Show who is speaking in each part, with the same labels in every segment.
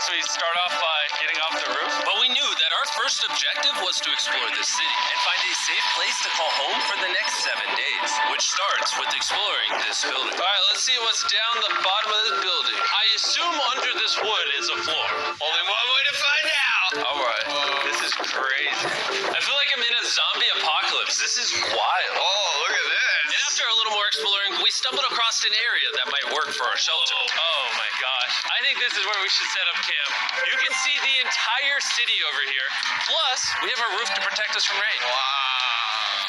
Speaker 1: So we start off by getting off the roof.
Speaker 2: But we knew that our first objective was to explore the city and find a safe place to call home for the next 7 days, which starts with exploring this building.
Speaker 1: All right, let's see what's down the bottom of this building. I assume under this wood is a floor. Only one way to find out. All right, this is crazy. I feel like I'm in a zombie apocalypse. This is wild. Oh, look at this.
Speaker 2: And after a little more exploring, we stumbled across an area that might work for our shelter.
Speaker 1: Oh my gosh. I think this is where we should set up camp. You can see the entire city over here. Plus, we have a roof to protect us from rain.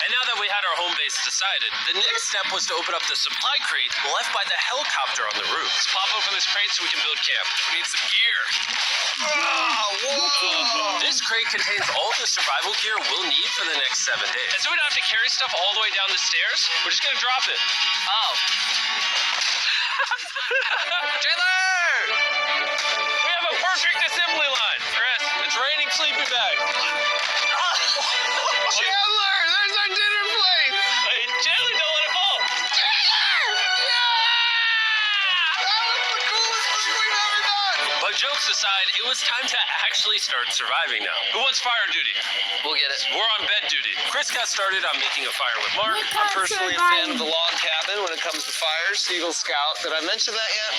Speaker 2: And now that we had our home base decided, the next step was to open up the supply crate left by the helicopter on the roof.
Speaker 1: Let's pop open this crate so we can build camp. We need some gear.
Speaker 2: This crate contains all the survival gear we'll need for the next 7 days.
Speaker 1: And so we don't have to carry stuff all the way down the stairs. We're just gonna drop it.
Speaker 2: Oh.
Speaker 1: Chandler! We have a perfect assembly line. Chris, it's raining sleeping bags.
Speaker 3: Chandler, there's our dinner plate.
Speaker 1: Hey, Chandler, don't let it fall.
Speaker 3: That was the coolest thing we've ever done.
Speaker 2: But jokes aside, it was time to actually start surviving now.
Speaker 1: Who wants fire duty?
Speaker 2: We'll get it.
Speaker 1: We're on bed duty.
Speaker 2: Chris got started on making a fire with Mark.
Speaker 3: I'm personally a fan of the log cabin when it comes to fires. Eagle Scout. Did I mention that yet?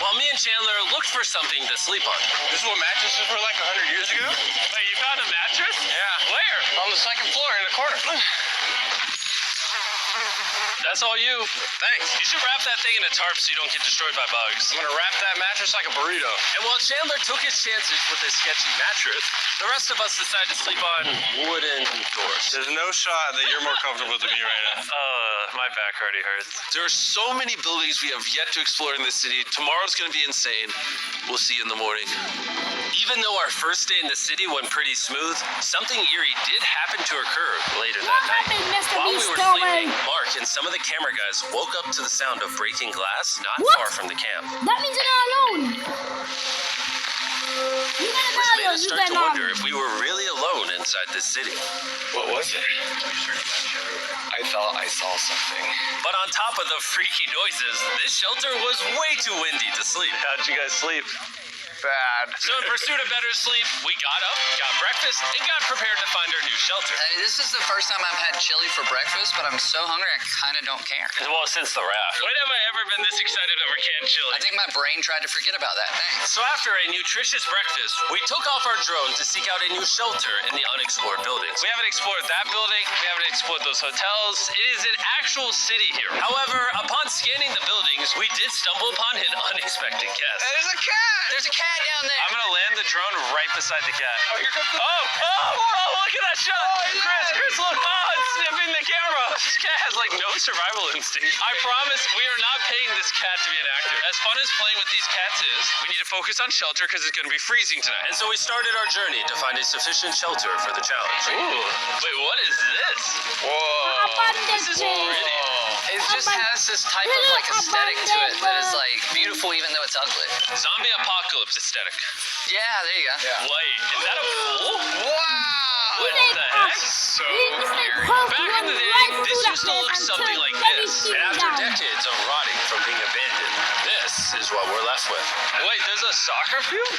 Speaker 2: While me and Chandler looked for something to sleep on.
Speaker 1: This is what mattresses were like 100 years ago? Wait, you found a mattress?
Speaker 3: Yeah.
Speaker 1: Where?
Speaker 3: On the second floor in the corner.
Speaker 1: That's all you.
Speaker 3: Thanks.
Speaker 1: You should wrap that thing in a tarp so you don't get destroyed by bugs.
Speaker 3: I'm gonna wrap that mattress like a burrito.
Speaker 2: And while Chandler took his chances with his sketchy mattress, the rest of us decided to sleep on wooden doors.
Speaker 3: There's no shot that you're more comfortable than me right now.
Speaker 1: My back already hurts.
Speaker 4: There are so many buildings we have yet to explore in this city. Tomorrow's going to be insane. We'll see you in the morning.
Speaker 2: Even though our first day in the city went pretty smooth, something eerie did happen to occur later that night. While we were sleeping, Mark and some of the camera guys woke up to the sound of breaking glass not far from the camp.
Speaker 5: That means you're not alone. You
Speaker 2: Which
Speaker 5: gotta
Speaker 2: made
Speaker 5: know
Speaker 2: us
Speaker 5: you
Speaker 2: start to
Speaker 5: better
Speaker 2: wonder if we were really alone inside this city.
Speaker 3: What was it? I thought I saw something.
Speaker 2: But on top of the freaky noises, this shelter was way too windy to sleep.
Speaker 1: How'd you guys sleep?
Speaker 3: Bad.
Speaker 2: So in pursuit of better sleep, we got up, got breakfast, and got prepared to find our new shelter.
Speaker 6: Hey, this is the first time I've had chili for breakfast, but I'm so hungry I kind of don't care.
Speaker 1: Well, since the raft. When have I ever been this excited over canned chili?
Speaker 6: I think my brain tried to forget about that. Thanks.
Speaker 2: So after a nutritious breakfast, we took off our drone to seek out a new shelter in the unexplored buildings.
Speaker 1: We haven't explored that building. We haven't explored those hotels. It is an actual city here.
Speaker 2: However, upon scanning the buildings, we did stumble upon an unexpected guest.
Speaker 3: There's a cat.
Speaker 6: There's a cat down there.
Speaker 1: I'm gonna land the drone right beside the cat.
Speaker 3: Oh, here comes the...
Speaker 1: Oh, look at that shot. Chris, look. Oh, it's sniffing the camera. This cat has like no survival instinct. I promise we are not paying this cat to be an actor. As fun as playing with these cats is, we need to focus on shelter because it's gonna be freezing tonight.
Speaker 2: And so we started our journey to find a sufficient shelter for the challenge.
Speaker 1: Ooh, wait, what is this?
Speaker 5: This
Speaker 1: This is pretty.
Speaker 6: It just has this type of like aesthetic to it that is like beautiful even though it's ugly.
Speaker 1: Zombie apocalypse aesthetic.
Speaker 6: Yeah, there you go.
Speaker 1: Wait, is that a pool?
Speaker 3: Wow.
Speaker 1: What the heck?
Speaker 3: So
Speaker 1: Back in the day, this used to look something like this.
Speaker 2: And after decades of rotting from being abandoned, this is what we're left with.
Speaker 1: Wait, there's a soccer field?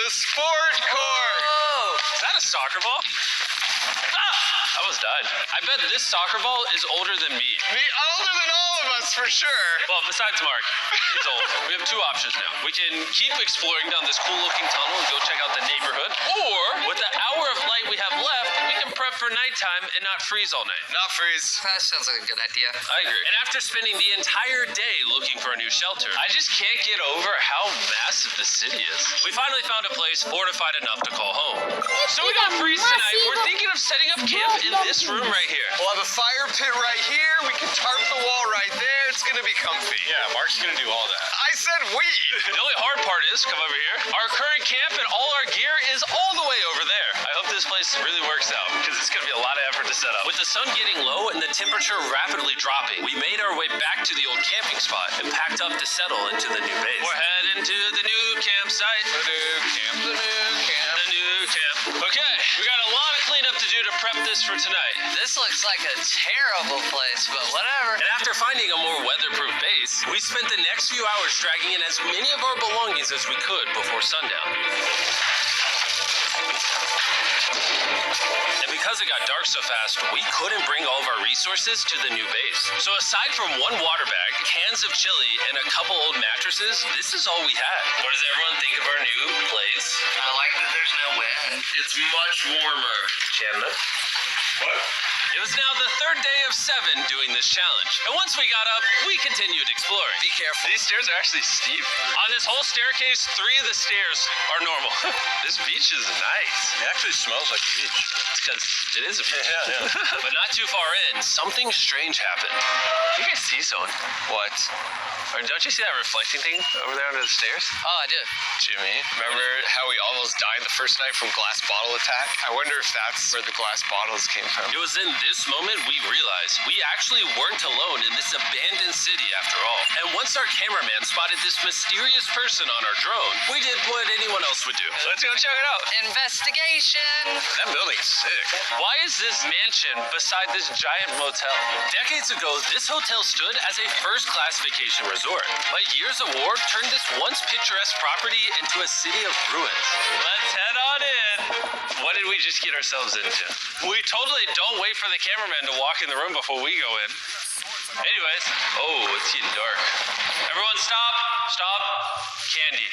Speaker 3: the sport court.
Speaker 1: Oh, is that a soccer ball? I almost died. I bet this soccer ball is older than me.
Speaker 3: Older than all of us for sure.
Speaker 1: Well, besides Mark, he's old. We have two options now. We can keep exploring down this cool-looking tunnel and go check out the neighborhood, or with the hour of light we have left, we can prep for nighttime and not freeze all night.
Speaker 3: Not freeze.
Speaker 6: That sounds like a good idea.
Speaker 1: I agree. And after spending the entire day looking for a new shelter, I just can't get over how massive the city is. We finally found a place fortified enough to call home. So we don't freeze tonight. We're thinking of setting up camp in this room right here.
Speaker 3: We'll have a fire pit right here. We can tarp the wall right there. It's gonna be comfy.
Speaker 1: Yeah, Mark's gonna do all that.
Speaker 3: I said we.
Speaker 1: The only hard part is, come over here, our current camp and all our gear is all the way over there. I hope this place really works out, because it's gonna be a lot of effort to set up.
Speaker 2: With the sun getting low and the temperature rapidly dropping, we made our way back to the old camping spot and packed up to settle into the new base.
Speaker 1: We're heading to the new campsite.
Speaker 3: The new camp.
Speaker 1: The new the camp. Okay, we got a lot of cleanup to do to prep this for tonight.
Speaker 6: This looks like a terrible place, but whatever.
Speaker 2: And after finding a more weatherproof base, we spent the next few hours dragging in as many of our belongings as we could before sundown. And because it got dark so fast, we couldn't bring all of our resources to the new base. So aside from one water bag, cans of chili, and a couple old mattresses, this is all we had. What does everyone think of our new place?
Speaker 6: I like that there's no wind.
Speaker 4: It's much warmer.
Speaker 2: Chandler? What? It was now the third day of 7 doing this challenge. And once we got up, we continued exploring.
Speaker 1: Be careful. These stairs are actually steep. On this whole staircase, 3 of the stairs are normal. This beach is nice.
Speaker 4: It actually smells like a beach.
Speaker 1: It's because it is a beach.
Speaker 4: Yeah.
Speaker 2: But not too far in, something strange happened.
Speaker 1: You guys see someone?
Speaker 3: What?
Speaker 1: Or don't you see that reflecting thing over there under the stairs?
Speaker 6: Oh, I do.
Speaker 3: Jimmy, remember how we almost died the first night from glass bottle attack? I wonder if that's where the glass bottles came from.
Speaker 2: It was in this moment we realized we actually weren't alone in this abandoned city after all. And once our cameraman spotted this mysterious person on our drone, we did what anyone else would do.
Speaker 1: Let's go check it out.
Speaker 6: Investigation.
Speaker 1: That building is sick. Why is this mansion beside this giant motel?
Speaker 2: Decades ago, this hotel stood as a first-class vacation resort. But years of war turned this once picturesque property into a city of ruins.
Speaker 1: Let's head on in. What did we just get ourselves into? We totally don't wait for the cameraman to walk in the room before we go in. Anyways, oh, it's getting dark. Everyone stop. Stop. Candy.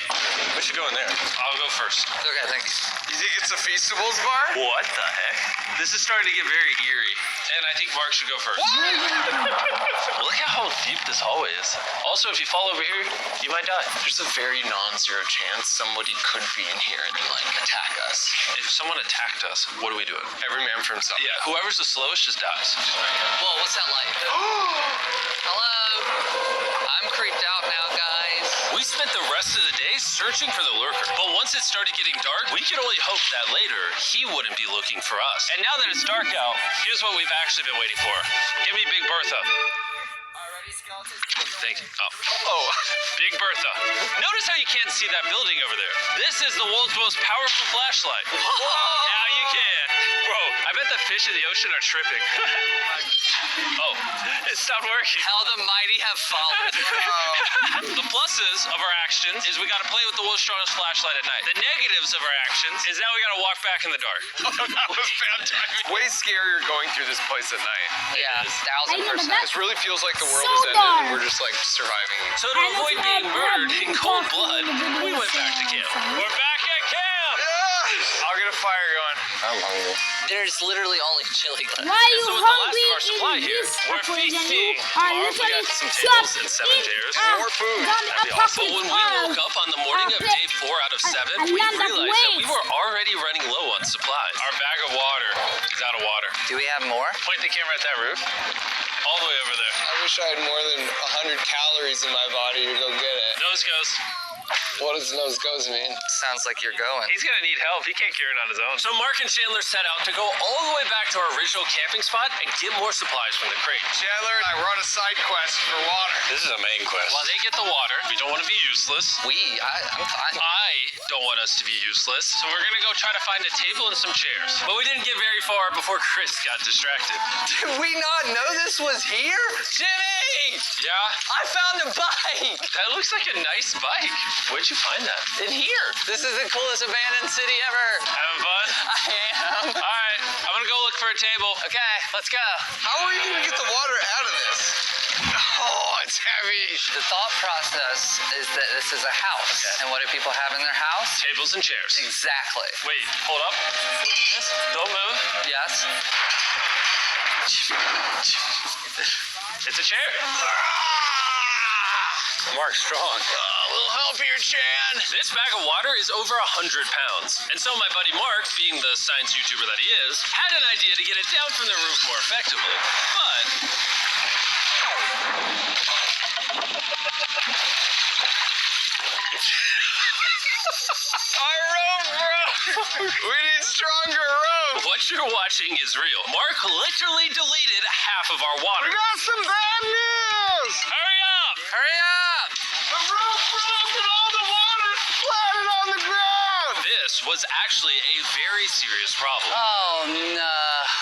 Speaker 4: We should go in there.
Speaker 1: I'll go first.
Speaker 6: Okay, thank you.
Speaker 3: You think it's a Feastables bar?
Speaker 1: What the heck? This is starting to get very eerie. And I think Mark should go first. Look at how deep this hallway is. Also, if you fall over here, you might die.
Speaker 3: There's a very non-zero chance somebody could be in here and attack us.
Speaker 1: If someone attacked us, what are we doing?
Speaker 3: Every man for himself.
Speaker 1: Yeah, whoever's the slowest just dies.
Speaker 6: Whoa, what's that light? Hello. I'm creeped out now, guys.
Speaker 2: We spent the rest of the day searching for the lurker. But once it started getting dark, we could only hope that later he wouldn't be looking for us.
Speaker 1: And now that it's dark out, here's what we've actually been waiting for. Give me Big Bertha. Thank you. Oh, Big Bertha. Notice how you can't see that building over there. This is the world's most powerful flashlight. Now you can. Bro, I bet the fish in the ocean are tripping. Oh, it stopped working.
Speaker 6: How the mighty have fallen.
Speaker 1: The pluses of our actions is we got to play with the world's strongest flashlight at night. The negatives of our actions is now we got to walk back in the dark.
Speaker 3: That was bad timing. Way scarier going through this place at night.
Speaker 6: Yeah, 1000%.
Speaker 3: This really feels like the world
Speaker 5: So
Speaker 3: has ended
Speaker 5: dark.
Speaker 3: and we're just surviving.
Speaker 2: So to avoid being murdered in cold blood, we went back to camp.
Speaker 1: We're back at camp.
Speaker 3: I'll get a fire going. I'm hungry.
Speaker 6: There's literally only chili left.
Speaker 5: Why are you
Speaker 1: So with the last
Speaker 5: hungry
Speaker 1: of our supply
Speaker 5: in
Speaker 1: here,
Speaker 5: this
Speaker 1: we're
Speaker 5: equation?
Speaker 1: feasting.
Speaker 5: You are
Speaker 1: Tomorrow we
Speaker 5: literally
Speaker 1: got some
Speaker 5: trapped
Speaker 1: tables and 7
Speaker 5: in
Speaker 1: chairs.
Speaker 3: More food.
Speaker 5: That'd
Speaker 1: be
Speaker 2: But when we woke up on the morning of day 4 out of 7, we
Speaker 5: land of
Speaker 2: realized that we
Speaker 5: waste.
Speaker 2: were already running low on supplies.
Speaker 1: Our bag of water is out of water.
Speaker 6: Do we have more?
Speaker 1: Point the camera at that roof. All the way over there.
Speaker 3: I wish I had more than 100 calories in my body to go get it.
Speaker 1: Nose goes.
Speaker 3: What does nose goes mean?
Speaker 6: Sounds like you're going.
Speaker 1: He's gonna need help. He can't carry it on his own.
Speaker 2: So Mark and Chandler set out to go all the way back to our original camping spot and get more supplies from the crate.
Speaker 3: Chandler and I were on a side quest for water.
Speaker 4: This is a main quest.
Speaker 1: While they get the water, we don't want to be useless.
Speaker 6: I'm fine.
Speaker 1: I don't want us to be useless, so we're gonna go try to find a table and some chairs.
Speaker 2: But we didn't get very far before Chris got distracted.
Speaker 6: Did we not know this was here? Jimmy!
Speaker 1: Yeah?
Speaker 6: I found a bike!
Speaker 1: That looks like a nice bike. Where'd you find that?
Speaker 6: In here. This is the coolest abandoned city ever.
Speaker 1: Having fun?
Speaker 6: I am.
Speaker 1: Alright, I'm gonna go look for a table.
Speaker 6: Okay, let's go.
Speaker 3: How are we going to get the water out of this? Oh, it's heavy.
Speaker 6: The thought process is that this is a house. And what do people have in their house?
Speaker 1: Tables and chairs.
Speaker 6: Exactly.
Speaker 1: Wait, hold up. Don't move.
Speaker 6: Yes.
Speaker 1: It's a chair.
Speaker 4: Mark's strong.
Speaker 1: A little help here, Chan.
Speaker 2: This bag of water is over 100 pounds. And so my buddy Mark, being the science YouTuber that he is, had an idea to get it down from the roof more effectively. But
Speaker 3: Our rope broke. We need stronger rope.
Speaker 2: what you're watching is real. Mark literally deleted half of our water.
Speaker 3: Got some bad news.
Speaker 1: Hurry up.
Speaker 6: Hurry up!
Speaker 3: The rope broke and all the water splattered on the ground.
Speaker 2: This was actually a very serious problem.
Speaker 6: Oh, no.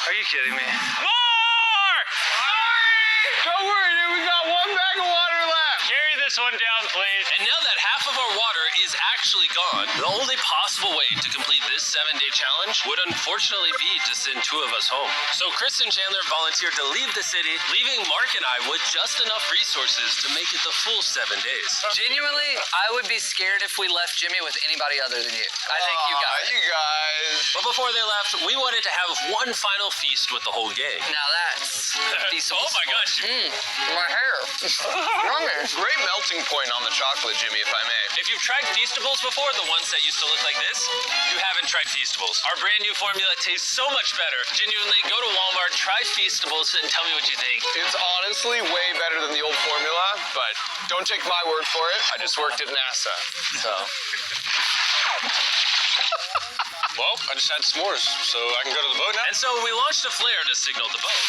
Speaker 1: Are you kidding me? Mark! Sorry! Don't worry, dude. We got one bag of water left. Carry this one down, please.
Speaker 2: And now that half of our water is actually gone, the only possible way to complete this 7-day challenge would unfortunately be to send 2 of us home. So Chris and Chandler volunteered to leave the city, leaving Mark and I with just enough resources to make it the full 7 days.
Speaker 6: Genuinely, I would be scared if we left Jimmy with anybody other than you. I think you got it.
Speaker 3: You guys.
Speaker 2: But before they left, we wanted to have one final feast with the whole gang.
Speaker 6: Now that's decent.
Speaker 2: Oh my gosh.
Speaker 6: My hair. Yummy.
Speaker 3: Great melting point on the chocolate, Jimmy, if I may.
Speaker 2: If you've tried Feastables before, the ones that used to look like this, you haven't tried Feastables. Our brand new formula tastes so much better. Genuinely, go to Walmart, try Feastables, and tell me what you think.
Speaker 3: It's honestly way better than the old formula, but don't take my word for it. I just worked at NASA, so. Well, I just had s'mores, so I can go to the boat now.
Speaker 2: And so we launched a flare to signal the boat,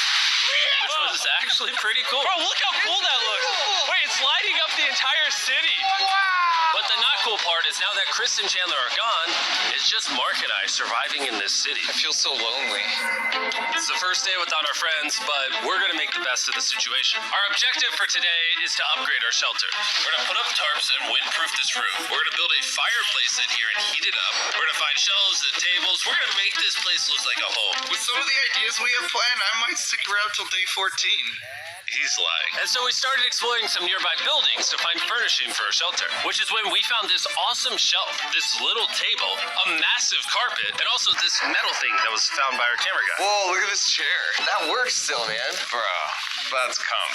Speaker 2: which was actually pretty cool.
Speaker 1: Bro, look how cool that looks. Wait, it's lighting up the entire city.
Speaker 2: But the not cool part is now that Chris and Chandler are gone, it's just Mark and I surviving in this city.
Speaker 3: I feel so lonely.
Speaker 2: It's the first day without our friends, but we're gonna make the best of the situation. Our objective for today is to upgrade our shelter. We're gonna put up tarps and windproof this room. We're gonna build a fireplace in here and heat it up. We're gonna find shelves and tables. We're gonna make this place look like a home.
Speaker 7: With some of the ideas we have planned, I might stick around till day 14.
Speaker 2: He's lying. And so we started exploring some nearby buildings to find furnishing for our shelter, which is when we found this awesome shelf, this little table, a massive carpet, and also this metal thing that was found by our camera guy.
Speaker 3: Whoa, look at this chair. That works still, man. Bro, that's comf.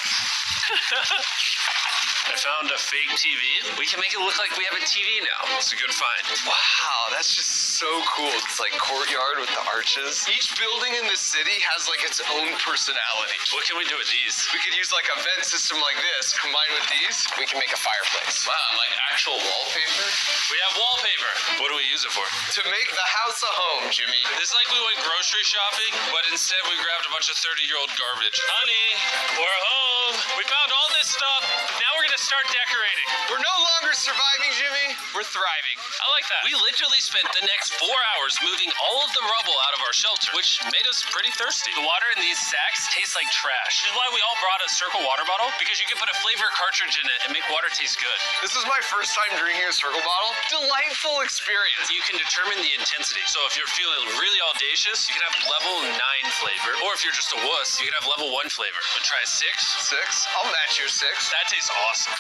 Speaker 2: I found a fake TV. We can make it look like we have a TV now. It's a good find.
Speaker 3: Wow, that's just so cool. It's like courtyard with the arches. Each building in this city has like its own personality.
Speaker 2: What can we do with these?
Speaker 3: We could use like a vent system like this. Combined with these, we can make a fireplace. Wow, like actual wallpaper?
Speaker 2: We have wallpaper. What do we use it for?
Speaker 3: To make the house a home, Jimmy.
Speaker 2: It's like we went grocery shopping, but instead we grabbed a bunch of 30-year-old garbage. Honey, we're home. We found all this stuff. Now we're gonna start decorating.
Speaker 3: We're no longer surviving, Jimmy. We're thriving.
Speaker 1: I like that.
Speaker 2: We literally spent the next 4 hours moving all of the rubble out of our shelter, which made us pretty thirsty. The water in these sacks tastes like trash, which is why we all brought a Circle water bottle, because you can put a flavor cartridge in it and make water taste good.
Speaker 3: This is my first time drinking a Circle bottle. Delightful experience.
Speaker 2: You can determine the intensity. So if you're feeling really audacious, you can have level 9 flavor, or if you're just a wuss, you can have level 1 flavor. So try a 6.
Speaker 3: 6? I'll match your 6.
Speaker 2: That tastes awesome.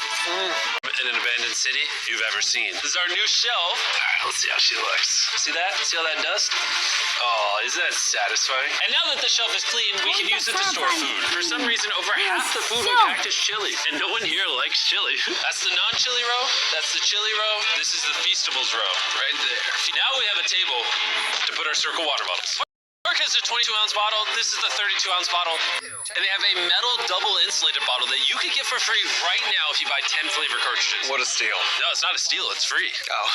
Speaker 2: In an abandoned city you've ever seen. This is our new shelf. Alright, let's see how she looks. See that? See all that dust? Oh, isn't that satisfying? And now that the shelf is clean, we can use it to store food. For some reason, over half the food we packed is chili. And no one here likes chili. That's the non-chili row. That's the chili row. This is the Feastables row. Right there. Now we have a table to put our Circle water bottles. Mark has a 22-ounce bottle. This is the 32-ounce bottle. And they have a metal double insulated bottle that you can get for free right now if you buy 10 flavor cartridges.
Speaker 3: What a steal.
Speaker 2: No, it's not a steal. It's free.
Speaker 3: Oh.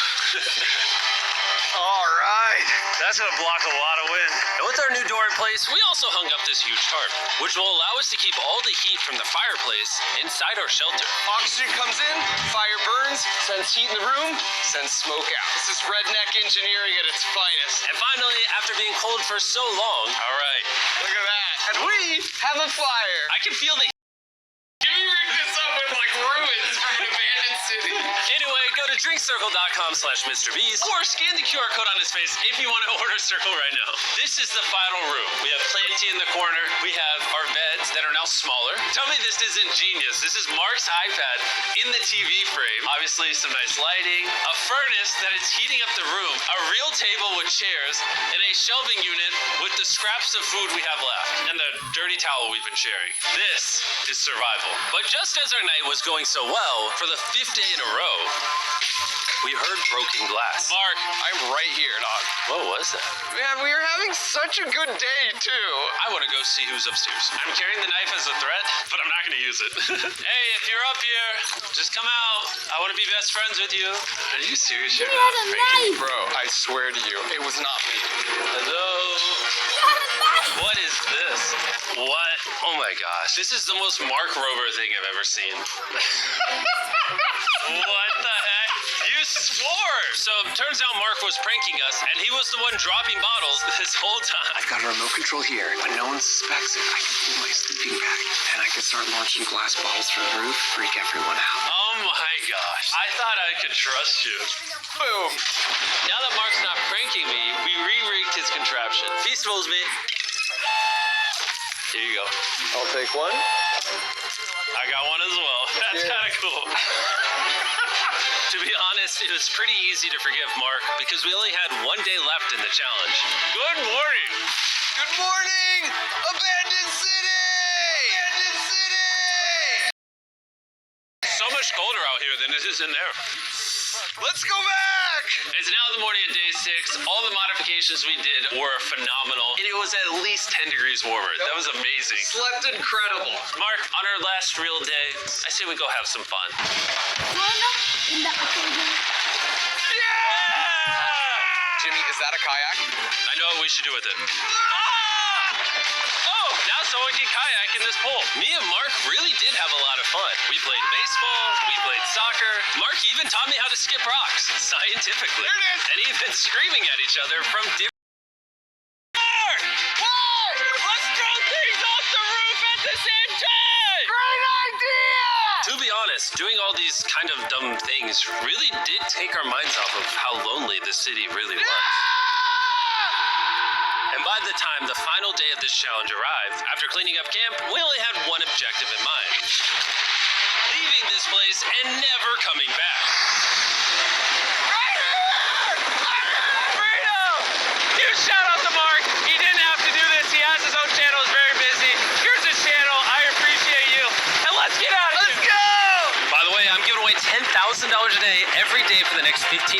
Speaker 3: All right.
Speaker 2: That's going to block a lot of wind. And with our new door in place, we also hung up this huge tarp, which will allow us to keep all the heat from the fireplace inside our shelter.
Speaker 3: Oxygen comes in, fire burns, sends heat in the room, sends smoke out. This is redneck engineering at its finest.
Speaker 2: And finally, after being cold for so long, all right.
Speaker 3: Look at that. And we have a fire.
Speaker 2: I can feel the
Speaker 3: You rigged this up with like ruins from an abandoned city.
Speaker 2: Anyway, go to drinkcircle.com/Mrbeast or scan the QR code on his face if you want to order Circle right now. This is the final room. We have Planty in the corner. We have our beds that are now smaller. Tell me this isn't genius. This is Mark's iPad in the TV frame. Obviously, some nice lighting, a furnace that is heating up the room, a real table with chairs, and a shelving unit with the scraps of food we have left, and the dirty towel we've been sharing. This is survival. But just as our night was going so well, for the 5th day in a row, we heard broken glass.
Speaker 3: Mark, I'm right here, dog.
Speaker 2: What was that?
Speaker 3: Man, we are having such a good day, too.
Speaker 2: I want to go see who's upstairs. I'm carrying the knife as a threat, but I'm not going to use it. Hey, if you're up here, just come out. I want to be best friends with you. Are you serious?
Speaker 5: He has a knife.
Speaker 3: Bro, I swear to you, it was not me.
Speaker 2: Hello?
Speaker 5: He has a knife.
Speaker 2: What is this? What? Oh my gosh. This is the most Mark Rober thing I've ever seen. What the heck? You swore! So turns out Mark was pranking us, and he was the one dropping bottles this whole time.
Speaker 3: I've got a remote control here, but no one suspects it. I can pull my sleeping bag, and I can start launching glass bottles from the roof, freak everyone out.
Speaker 2: Oh my gosh. I thought I could trust you.
Speaker 3: Boom.
Speaker 2: Now that Mark's not pranking me, we re-rigged his contraption. Feastables me. Here you go.
Speaker 3: I'll take one.
Speaker 2: I got one as well. That's kind of cool. To be honest, it was pretty easy to forgive Mark because we only had one day left in the challenge. Good morning.
Speaker 3: Good morning! Abandoned City! Abandoned City!
Speaker 2: So much colder out here than it is in there.
Speaker 3: Let's go back!
Speaker 2: It's now the morning of day 6. All the modifications we did were phenomenal, and it was at least 10 degrees warmer. That was amazing.
Speaker 3: Slept incredible.
Speaker 2: Mark, on our last real day, I say we go have some fun.
Speaker 3: Jimmy, is that a kayak?
Speaker 2: I know what we should do with it. Oh, now someone can kayak in this pool. Me and Mark really did have a lot of fun. We played baseball, we played soccer. Mark even taught me how to skip rocks, scientifically.
Speaker 3: There it is.
Speaker 2: And even screaming at each other from different... Mark!
Speaker 3: Whoa!
Speaker 2: Let's throw things off the roof at the same time!
Speaker 3: Great idea!
Speaker 2: To be honest, doing all these kind of dumb things really did take our minds off of how lonely the city really was. And by the time the final day of this challenge arrived, after cleaning up camp, we only had one objective in mind. Leaving this place and never coming back. Freedom! Huge shout out to Mark. He didn't have to do this. He has his own channel. He's very busy. Here's his channel. I appreciate you. And let's get out of here. Let's go! By the way, I'm giving away $10,000 a day every day for the next 15